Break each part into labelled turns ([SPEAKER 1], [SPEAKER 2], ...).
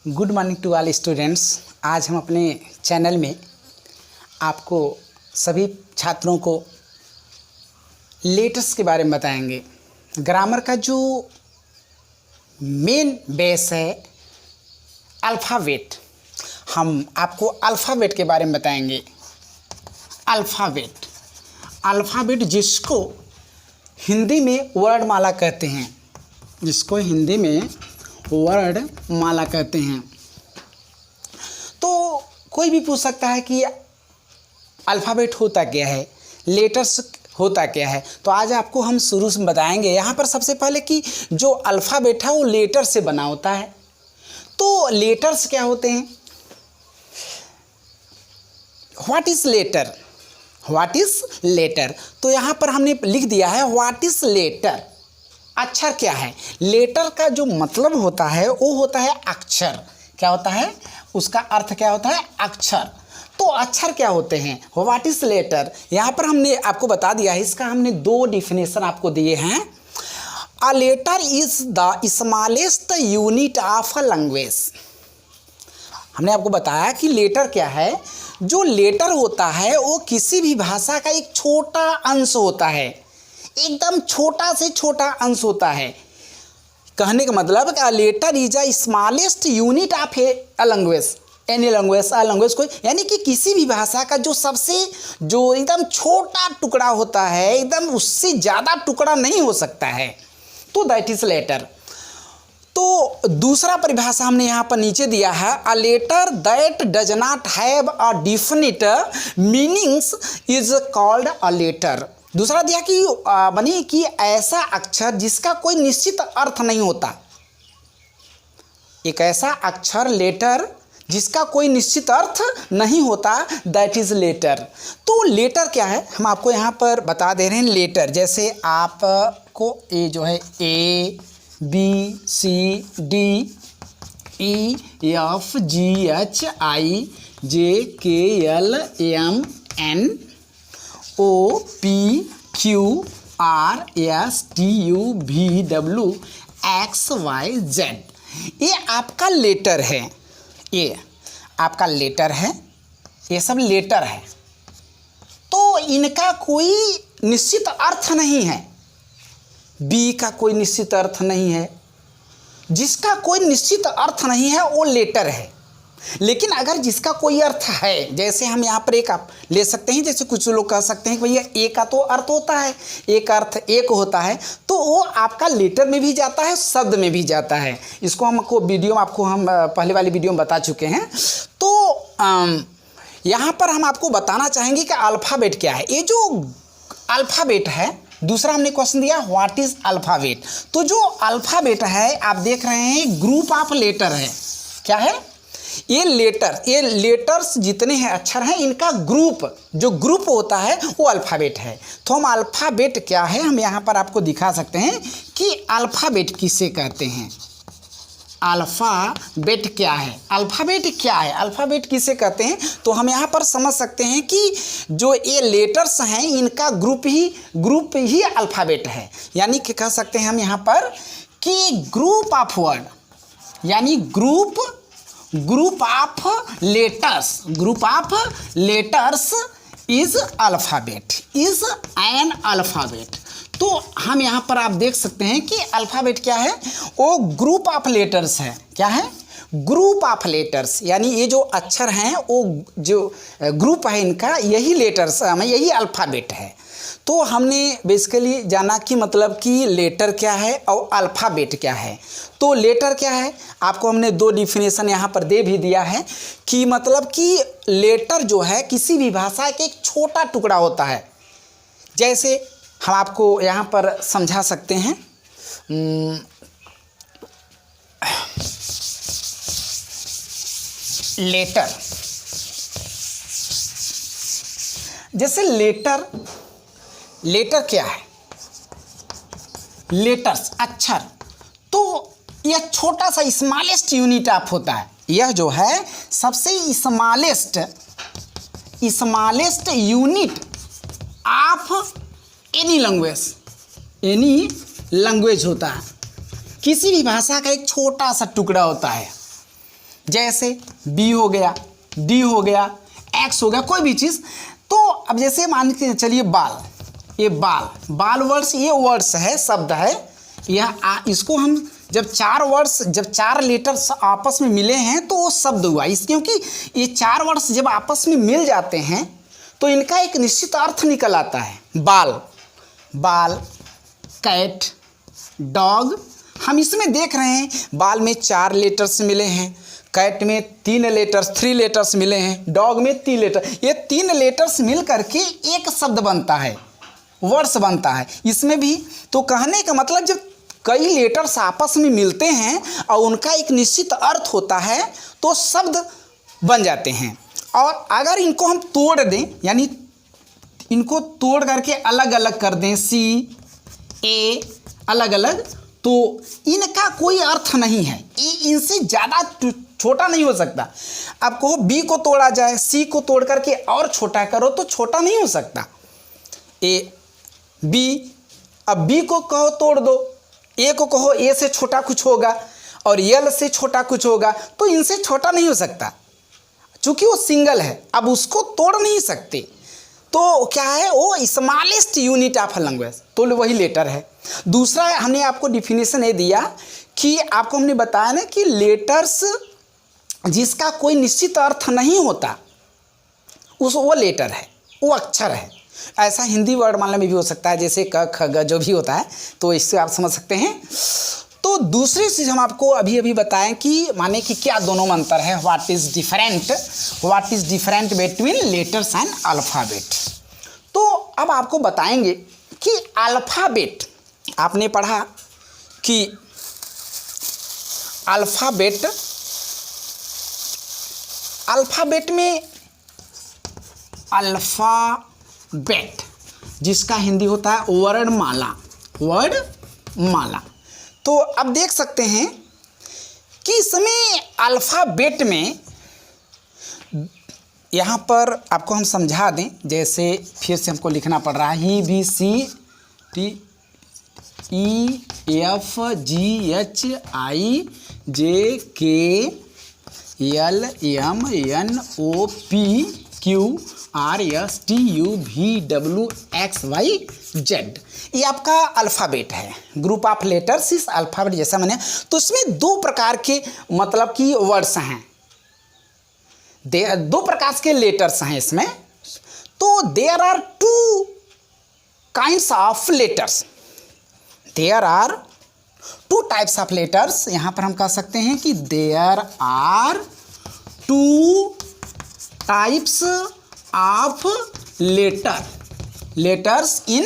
[SPEAKER 1] Good morning to all students. आज हम अपने चैनल में आपको सभी छात्रों को लेटर्स के बारे में बताएंगे। ग्रामर का जो मेन बेस है अल्फ़ाबेट, हम आपको अल्फ़ाबेट के बारे में बताएंगे। अल्फ़ाबेट जिसको हिंदी में वर्णमाला कहते हैं, वर्णमाला कहते हैं। तो कोई भी पूछ सकता है कि अल्फ़ाबेट होता क्या है, लेटर्स होता क्या है। तो आज आपको हम शुरू से बताएंगे। यहाँ पर सबसे पहले कि जो अल्फ़ाबेट है वो लेटर से बना होता है। तो लेटर्स क्या होते हैं? What is letter? तो यहाँ पर हमने लिख दिया है व्हाट इज़ लेटर। अक्षर क्या है? लेटर का जो मतलब होता है वो होता है अक्षर। क्या होता है? उसका अर्थ क्या होता है? अक्षर। तो अक्षर क्या होते हैं? What is letter? यहाँ पर हमने आपको बता दिया है। इसका हमने दो डिफिनेशन आपको दिए हैं। A letter is the smallest unit of a language. हमने आपको बताया कि लेटर क्या है। जो लेटर होता है वो किसी भी भाषा का एक छोटा अंश होता है, एकदम छोटा से छोटा अंश होता है। कहने का मतलब कि letter is a smallest unit of a language, any language कोई, यानी कि किसी भी भाषा का जो एकदम छोटा टुकड़ा होता है, एकदम उससे ज़्यादा टुकड़ा नहीं हो सकता है, तो दैट इज लेटर। तो दूसरा परिभाषा हमने यहाँ पर नीचे दिया है, a letter that does not have a definite meanings is called a letter. दूसरा दिया कि बनी कि ऐसा अक्षर जिसका कोई निश्चित अर्थ नहीं होता। एक ऐसा अक्षर लेटर जिसका कोई निश्चित अर्थ नहीं होता, दैट इज लेटर। तो लेटर क्या है हम आपको यहाँ पर बता दे रहे हैं। लेटर जैसे आपको ये जो है A B C D E F G H I J K L M N O P Q R S T U V W X Y Z, ये आपका लेटर है। ये आपका लेटर है, ये सब लेटर है। तो इनका कोई निश्चित अर्थ नहीं है। बी का कोई निश्चित अर्थ नहीं है। जिसका कोई निश्चित अर्थ नहीं है वो लेटर है। लेकिन अगर जिसका कोई अर्थ है, जैसे हम यहाँ पर एक आप ले सकते हैं, जैसे कुछ लोग कह सकते हैं कि भैया ए का तो अर्थ होता है, एक अर्थ एक होता है, तो वो आपका लेटर में भी जाता है, शब्द में भी जाता है। इसको हम पहले वाली वीडियो में बता चुके हैं। तो यहाँ पर हम आपको बताना चाहेंगे कि अल्फ़ाबेट क्या है। ये जो अल्फ़ाबेट है, दूसरा हमने क्वेश्चन दिया व्हाट इज़ अल्फ़ाबेट। तो जो अल्फ़ाबेट है आप देख रहे हैं ग्रुप ऑफ लेटर है। क्या है? ये लेटर्स जितने हैं अक्षर हैं, इनका जो ग्रुप होता है वो अल्फ़ाबेट है। तो हम अल्फ़ाबेट क्या है हम यहाँ पर आपको दिखा सकते हैं कि अल्फ़ाबेट किसे कहते हैं। अल्फ़ाबेट क्या है? अल्फ़ाबेट किसे कहते हैं? तो हम यहाँ पर समझ सकते हैं कि जो ये लेटर्स हैं इनका ग्रुप ही अल्फ़ाबेट है। यानी कि कह सकते हैं हम यहाँ पर कि ग्रुप ऑफ वर्ड, यानी group of letters is an alphabet. तो हम यहाँ पर आप देख सकते हैं कि अल्फ़ाबेट क्या है, वो ग्रुप ऑफ लेटर्स है। क्या है? ग्रुप ऑफ लेटर्स, यानी ये जो अक्षर हैं वो जो ग्रुप है इनका, यही लेटर्स यही अल्फ़ाबेट है। तो हमने बेसिकली जाना कि मतलब कि लेटर क्या है और अल्फ़ाबेट क्या है। तो लेटर क्या है आपको हमने दो डिफिनेशन यहाँ पर दे भी दिया है कि मतलब कि लेटर जो है किसी भी भाषा का एक छोटा टुकड़ा होता है। जैसे हम आपको यहाँ पर समझा सकते हैं। लेटर, जैसे लेटर क्या है? लेटर्स अक्षर, तो यह छोटा सा स्मॉलेस्ट यूनिट ऑफ होता है। यह जो है सबसे smallest unit of any language होता है। किसी भी भाषा का एक छोटा सा टुकड़ा होता है। जैसे बी हो गया, डी हो गया, एक्स हो गया, कोई भी चीज़। तो अब जैसे मान के चलिए बाल, ये बाल वर्ड्स, ये वर्ड्स है, शब्द है। यह इसको हम जब जब चार लेटर्स आपस में मिले हैं तो वो शब्द हुआ। इस क्योंकि ये चार वर्ड्स जब आपस में मिल जाते हैं तो इनका एक निश्चित अर्थ निकल आता है। बाल, कैट, डॉग। हम इसमें देख रहे हैं बाल में 4 लेटर्स मिले हैं, कैट में 3 लेटर्स मिले हैं, डॉग में 3 लेटर। ये 3 लेटर्स मिल करके एक शब्द बनता है, वर्ड्स बनता है। इसमें भी तो कहने का मतलब जब कई लेटर्स आपस में मिलते हैं और उनका एक निश्चित अर्थ होता है तो शब्द बन जाते हैं। और अगर इनको हम तोड़ दें, यानी इनको तोड़ करके अलग अलग कर दें, सी ए अलग अलग, तो इनका कोई अर्थ नहीं है। ये इनसे ज़्यादा छोटा नहीं हो सकता। अब कहो बी को तोड़ा जाए, सी को तोड़ करके और छोटा करो तो छोटा नहीं हो सकता। ए बी, अब बी को कहो तोड़ दो, ए को कहो ए से छोटा कुछ होगा और यल से छोटा कुछ होगा, तो इनसे छोटा नहीं हो सकता। चूँकि वो सिंगल है, अब उसको तोड़ नहीं सकते। तो क्या है, वो स्मॉलेस्ट यूनिट ऑफ लैंग्वेज, तो वही लेटर है। दूसरा हमने आपको डिफिनेशन ये दिया कि आपको हमने बताया ना कि लेटर्स जिसका कोई निश्चित अर्थ नहीं होता वो लेटर है, वो अक्षर है। ऐसा हिंदी वर्ड मानने में भी हो सकता है, जैसे क ख ग जो भी होता है, तो इससे आप समझ सकते हैं। तो दूसरी चीज़ हम आपको अभी बताएं कि माने कि क्या दोनों में अंतर है, what is different between letters and alphabet. तो अब आपको बताएंगे कि अल्फ़ाबेट, आपने पढ़ा कि अल्फ़ाबेट में अल्फ़ाबेट जिसका हिंदी होता है वर्णमाला। तो अब देख सकते हैं कि इसमें अल्फ़ाबेट में, यहाँ पर आपको हम समझा दें, जैसे फिर से हमको लिखना पड़ रहा है EBCDHIJKLMNOPQRSTUVWXYZ। ये आपका अल्फ़ाबेट है, ग्रुप ऑफ लेटर्स। इस अल्फ़ाबेट जैसा मैंने, तो इसमें 2 प्रकार के मतलब कि वर्ड्स हैं, 2 प्रकार के लेटर्स हैं इसमें। तो there are 2 kinds of letters, there are 2 types of letters. यहाँ पर हम कह सकते हैं कि there are 2 types of letters in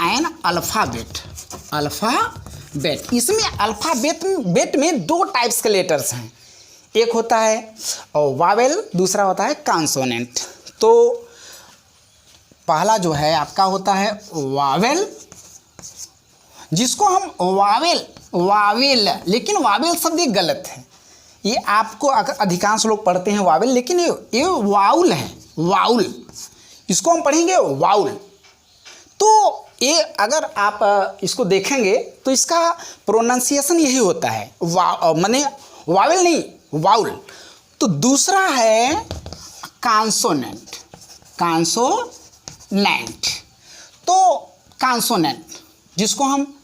[SPEAKER 1] an alphabet. इसमें अल्फ़ाबेट में 2 टाइप्स के लेटर्स हैं, एक होता है वावेल, दूसरा होता है कॉन्सोनेंट। तो पहला जो है आपका होता है वावेल, जिसको हम वावेल, लेकिन वावेल शब्द ये गलत है। ये आपको अधिकांश लोग पढ़ते हैं वावेल, लेकिन ये वाउल है, वाउल, इसको हम पढ़ेंगे वाउल। तो ये अगर आप इसको देखेंगे तो इसका प्रोनाउंसिएशन यही होता है, माने वावेल नहीं, वाउल। तो दूसरा है कॉन्सोनेंट। तो कॉन्सोनेंट जिसको हम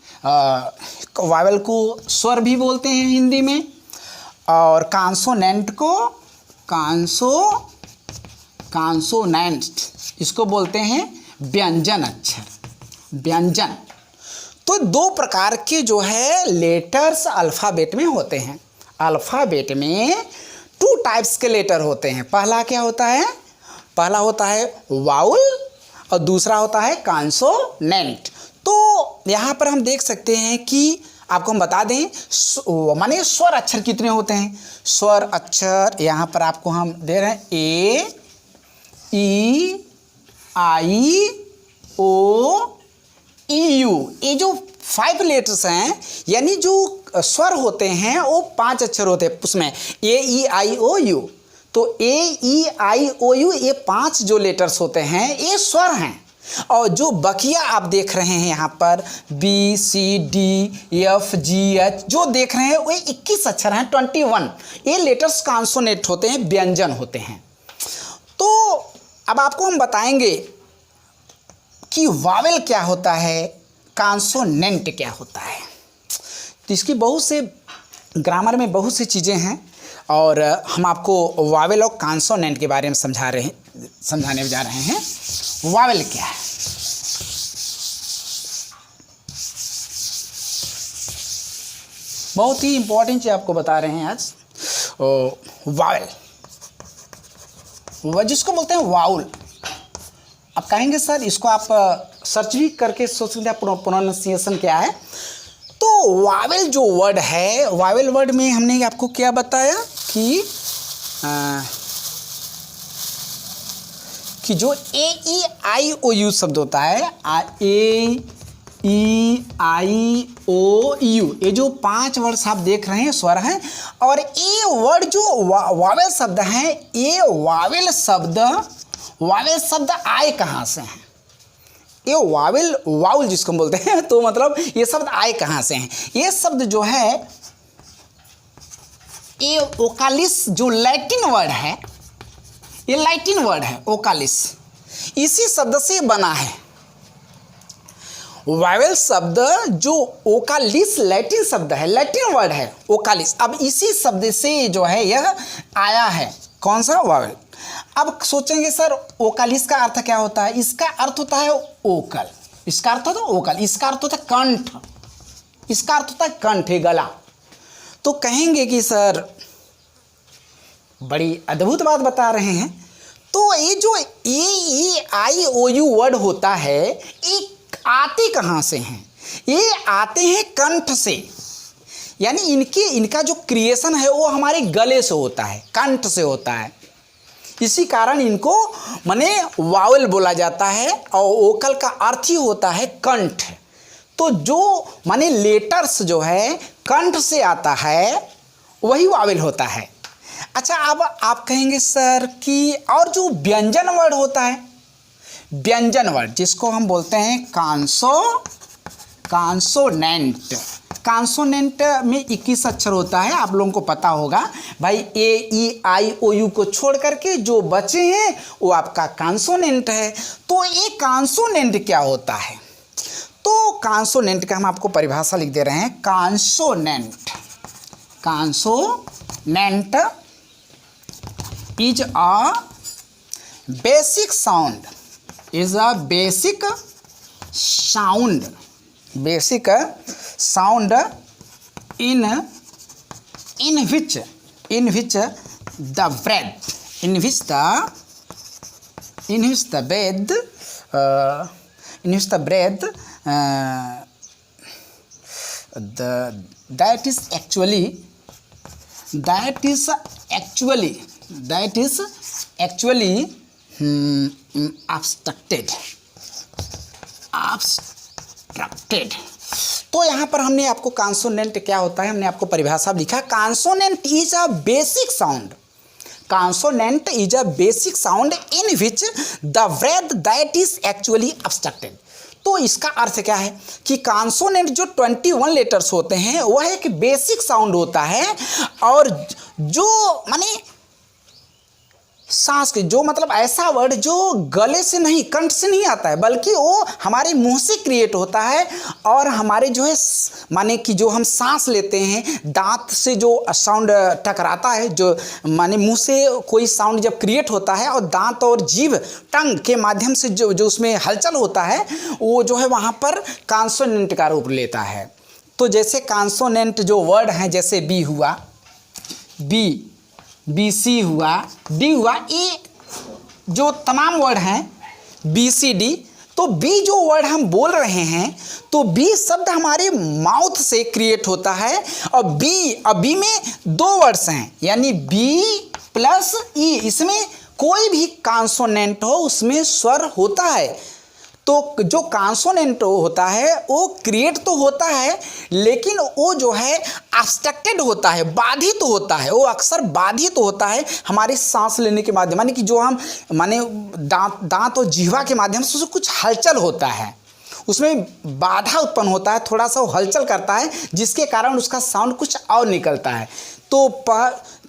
[SPEAKER 1] वावेल को स्वर भी बोलते हैं हिंदी में, और कॉन्सोनेंट को कॉन्सोनेंट इसको बोलते हैं व्यंजन अक्षर, व्यंजन। तो 2 प्रकार के जो है लेटर्स अल्फ़ाबेट में होते हैं। अल्फ़ाबेट में 2 टाइप्स के लेटर होते हैं। पहला क्या होता है, पहला होता है वाउल और दूसरा होता है कॉन्सोनेंट। तो यहाँ पर हम देख सकते हैं कि आपको हम बता दें माने स्वर अक्षर कितने होते हैं। स्वर अक्षर यहाँ पर आपको हम दे रहे हैं ए, ई, आई, ओ, ई, यू। ये जो 5 लेटर्स हैं, यानी जो स्वर होते हैं वो 5 अक्षर होते हैं उसमें, ए, ई, आई, ओ, यू। तो ए, ई, आई, ओ, यू, ये 5 जो लेटर्स होते हैं ये स्वर हैं। और जो बकिया आप देख रहे हैं यहाँ पर B C D F G H जो देख रहे हैं वो 21 अक्षर हैं, 21 ये लेटर्स कॉन्सोनेंट होते हैं, व्यंजन होते हैं। तो अब आपको हम बताएंगे कि वावेल क्या होता है, कॉन्सोनेंट क्या होता है। तो इसकी बहुत से ग्रामर में बहुत सी चीज़ें हैं और हम आपको वावेल और कॉन्सोनेंट के बारे में समझाने जा रहे हैं। वावेल क्या है? बहुत ही इंपॉर्टेंट चीज़ आपको बता रहे हैं आज। वावेल जिसको बोलते हैं वाउल। आप कहेंगे सर इसको आप सर्च भी करके सोच सकते हैं प्रोनाउंसिएशन क्या है। तो वावेल जो वर्ड है, वावेल वर्ड में हमने आपको क्या बताया कि जो ए ई आई ओ यू शब्द होता है, ए ई आई ओ यू, ये जो 5 वर्ड आप देख रहे हैं स्वर हैं, और ये वर्ड जो वावेल शब्द हैं, ये वावेल शब्द आए कहाँ से हैं? ये वाउल जिसको बोलते हैं, तो मतलब ये शब्द आए कहाँ से हैं? ये शब्द जो है ये ओकालिस जो लैटिन वर्ड है, ये लैटिन वर्ड है ओकालिस, इसी शब्द से बना है। वावेल शब्द जो ओकालिस लैटिन शब्द है, लैटिन वर्ड है ओकालिस, अब इसी शब्द से जो है यह आया है। कौन सा? वावेल। अब सोचेंगे सर ओकालिस का अर्थ क्या होता है? इसका अर्थ होता है ओकल, इसका अर्थ होता है ओकल, इसका अर्थ होता है कंठ, इसका अर्थ होता है कंठ, गला। तो कहेंगे कि सर बड़ी अद्भुत बात बता रहे हैं। तो ये जो ए आई ओ यू वर्ड होता है, ये आते कहाँ से हैं? ये आते हैं कंठ से, यानी इनका जो क्रिएशन है वो हमारे गले से होता है, कंठ से होता है। इसी कारण इनको माने वावेल बोला जाता है और ओकल का अर्थ ही होता है कंठ। तो जो माने लेटर्स जो है कंठ से आता है वही वावेल होता है। अच्छा, अब आप कहेंगे सर कि और जो व्यंजन वर्ड होता है, व्यंजन वर्ड जिसको हम बोलते हैं कॉन्सोनेंट। कॉन्सोनेंट में 21 अक्षर होता है, आप लोगों को पता होगा भाई। ए ई आई ओ यू को छोड़ करके जो बचे हैं वो आपका कॉन्सोनेंट है। तो ये कॉन्सोनेंट क्या होता है? तो कॉन्सोनेंट का हम आपको परिभाषा लिख दे रहे हैं। Consonant is a basic sound, is a basic sound in which the breath that is actually obstructed। तो यहाँ पर हमने आपको कॉन्सोनेंट क्या होता है हमने आपको परिभाषा लिखा। Consonant is a basic sound, consonant is a basic sound in which the breath that is actually obstructed। तो इसका अर्थ क्या है कि कॉन्सोनेंट जो 21 लेटर्स होते हैं वह एक बेसिक साउंड होता है, और जो माने सांस के जो मतलब ऐसा वर्ड जो गले से नहीं कंठ से नहीं आता है, बल्कि वो हमारे मुंह से क्रिएट होता है। और हमारे जो है माने कि जो हम सांस लेते हैं दांत से जो साउंड टकराता है, जो माने मुंह से कोई साउंड जब क्रिएट होता है और दांत और जीभ टंग के माध्यम से जो उसमें हलचल होता है वो जो है वहाँ पर कॉन्सोनेंट का रूप लेता है। तो जैसे कॉन्सोनेंट जो वर्ड हैं, जैसे बी हुआ, बी सी हुआ, डी हुआ, ये जो तमाम वर्ड हैं बी सी डी। तो बी जो वर्ड हम बोल रहे हैं, तो बी शब्द हमारे माउथ से क्रिएट होता है, और बी में 2 वर्ड्स हैं, यानी बी प्लस ई, इसमें कोई भी कॉन्सोनेंट हो उसमें स्वर होता है। तो जो कॉन्सोनेंट होता है वो क्रिएट तो होता है, लेकिन वो जो है ऑब्स्ट्रक्टेड होता है, बाधित होता है, वो अक्सर बाधित होता है हमारे सांस लेने के माध्यम, माने कि जो हम माने दांत और जिह्वा के माध्यम से कुछ हलचल होता है, उसमें बाधा उत्पन्न होता है, थोड़ा सा वो हलचल करता है, जिसके कारण उसका साउंड कुछ और निकलता है।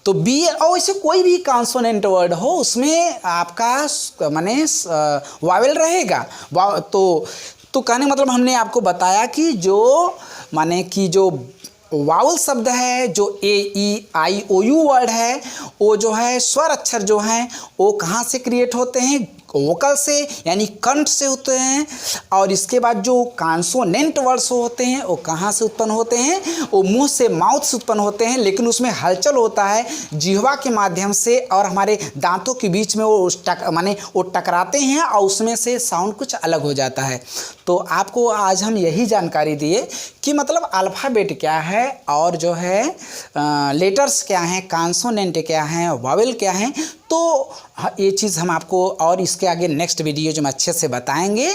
[SPEAKER 1] तो बी और ऐसे कोई भी कॉन्सोनेंट वर्ड हो उसमें आपका माने वावेल रहेगा। तो कहने मतलब हमने आपको बताया कि जो माने कि जो वावल शब्द है, जो ए ई आई ओ यू वर्ड है, वो जो है स्वर अक्षर जो हैं वो कहाँ से क्रिएट होते हैं, वोकल से यानी कंठ से होते हैं। और इसके बाद जो कॉन्सोनेंट वर्ड्स होते हैं वो कहाँ से उत्पन्न होते हैं, वो मुंह से, माउथ से उत्पन्न होते हैं, लेकिन उसमें हलचल होता है जिह्वा के माध्यम से और हमारे दांतों के बीच में वो टकराते हैं और उसमें से साउंड कुछ अलग हो जाता है। तो आपको आज हम यही जानकारी दिए कि मतलब अल्फ़ाबेट क्या है और जो है लेटर्स क्या हैं, कॉन्सोनेंट क्या हैं, वावेल क्या हैं। तो ये चीज़ हम आपको और इसके आगे नेक्स्ट वीडियो जो हम अच्छे से बताएंगे।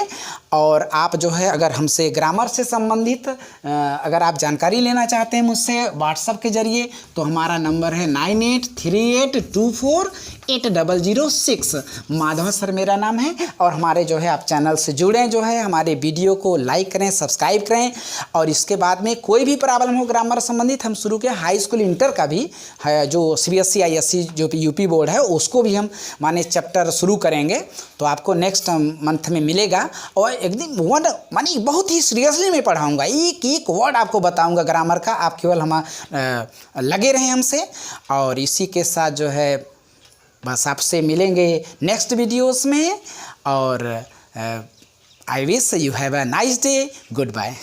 [SPEAKER 1] और आप जो है अगर हमसे ग्रामर से संबंधित अगर आप जानकारी लेना चाहते हैं मुझसे व्हाट्सएप के ज़रिए, तो हमारा नंबर है 9838248006। माधव सर मेरा नाम है। और हमारे जो है आप चैनल से जुड़ें, जो है हमारे वीडियो को लाइक करें, सब्सक्राइब करें। और इसके बाद में कोई भी प्रॉब्लम हो ग्रामर संबंधित, हम शुरू के हाई स्कूल इंटर का भी है, जो CBSE ISC जो यूपी बोर्ड है उसको भी हम माने चैप्टर शुरू करेंगे। तो आपको नेक्स्ट मंथ में मिलेगा और एकदम वर्ड माने बहुत ही सीरियसली मैं पढ़ाऊँगा, एक एक वर्ड आपको बताऊँगा ग्रामर का। आप केवल हम लगे रहें हमसे। और इसी के साथ जो है बस आपसे मिलेंगे नेक्स्ट वीडियोस में। और I wish you have a nice day. Good bye.